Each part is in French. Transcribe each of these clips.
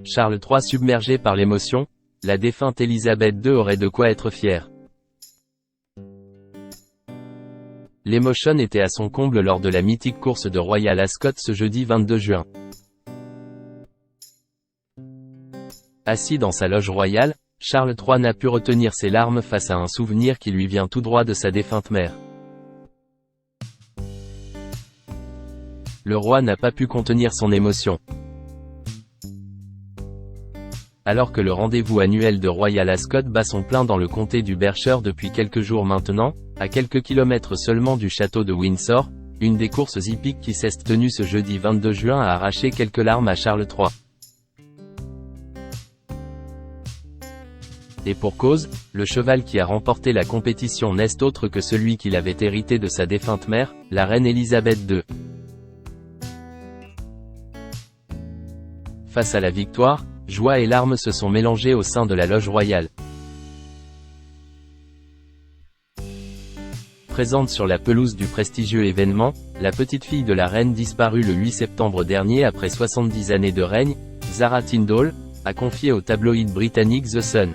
Charles III submergé par l'émotion, la défunte Élisabeth II aurait de quoi être fière. L'émotion était à son comble lors de la mythique course de Royal Ascot ce jeudi 22 juin. Assis dans sa loge royale, Charles III n'a pu retenir ses larmes face à un souvenir qui lui vient tout droit de sa défunte mère. Le roi n'a pas pu contenir son émotion. Alors que le rendez-vous annuel de Royal Ascot bat son plein dans le comté du Berkshire depuis quelques jours maintenant, à quelques kilomètres seulement du château de Windsor, une des courses hippiques qui s'est tenue ce jeudi 22 juin a arraché quelques larmes à Charles III. Et pour cause, le cheval qui a remporté la compétition n'est autre que celui qu'il avait hérité de sa défunte mère, la reine Élisabeth II. Face à la victoire, joie et larmes se sont mélangées au sein de la loge royale. Présente sur la pelouse du prestigieux événement, la petite fille de la reine disparue le 8 septembre dernier après 70 années de règne, Zara Tindall, a confié au tabloïd britannique The Sun.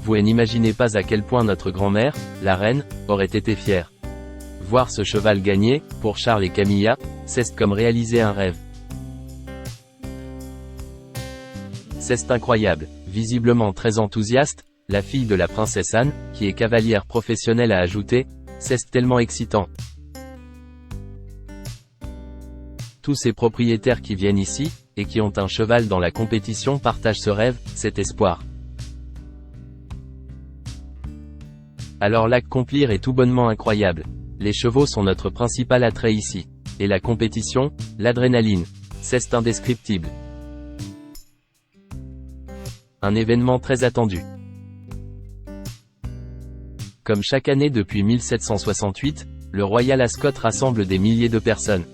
Vous n'imaginez pas à quel point notre grand-mère, la reine, aurait été fière. Voir ce cheval gagner, pour Charles et Camilla, c'est comme réaliser un rêve. C'est incroyable. Visiblement très enthousiaste, la fille de la princesse Anne, qui est cavalière professionnelle a ajouté, c'est tellement excitant. Tous ces propriétaires qui viennent ici, et qui ont un cheval dans la compétition partagent ce rêve, cet espoir. Alors l'accomplir est tout bonnement incroyable. Les chevaux sont notre principal attrait ici. Et la compétition, l'adrénaline, c'est indescriptible. Un événement très attendu. Comme chaque année depuis 1768, le Royal Ascot rassemble des milliers de personnes.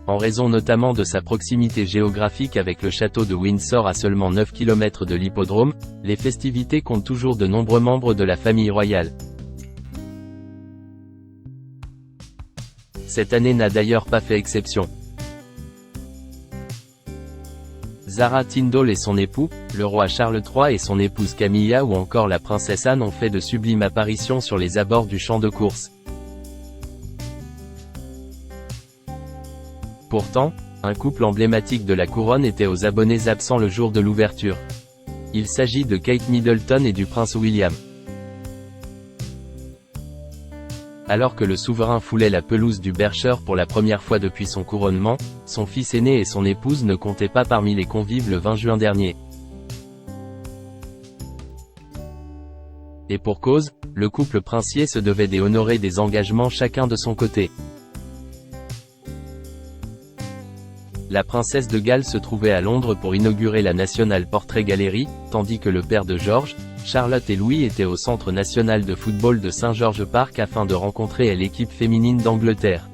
En raison notamment de sa proximité géographique avec le château de Windsor à seulement 9 km de l'hippodrome, les festivités comptent toujours de nombreux membres de la famille royale. Cette année n'a d'ailleurs pas fait exception. Zara Tindall et son époux, le roi Charles III et son épouse Camilla ou encore la princesse Anne ont fait de sublimes apparitions sur les abords du champ de course. Pourtant, un couple emblématique de la couronne était aux abonnés absents le jour de l'ouverture. Il s'agit de Kate Middleton et du prince William. Alors que le souverain foulait la pelouse du Berkshire pour la première fois depuis son couronnement, son fils aîné et son épouse ne comptaient pas parmi les convives le 20 juin dernier. Et pour cause, le couple princier se devait d'honorer des engagements chacun de son côté. La princesse de Galles se trouvait à Londres pour inaugurer la National Portrait Gallery, tandis que le père de George, Charlotte et Louis étaient au Centre national de football de St George's Park afin de rencontrer l'équipe féminine d'Angleterre.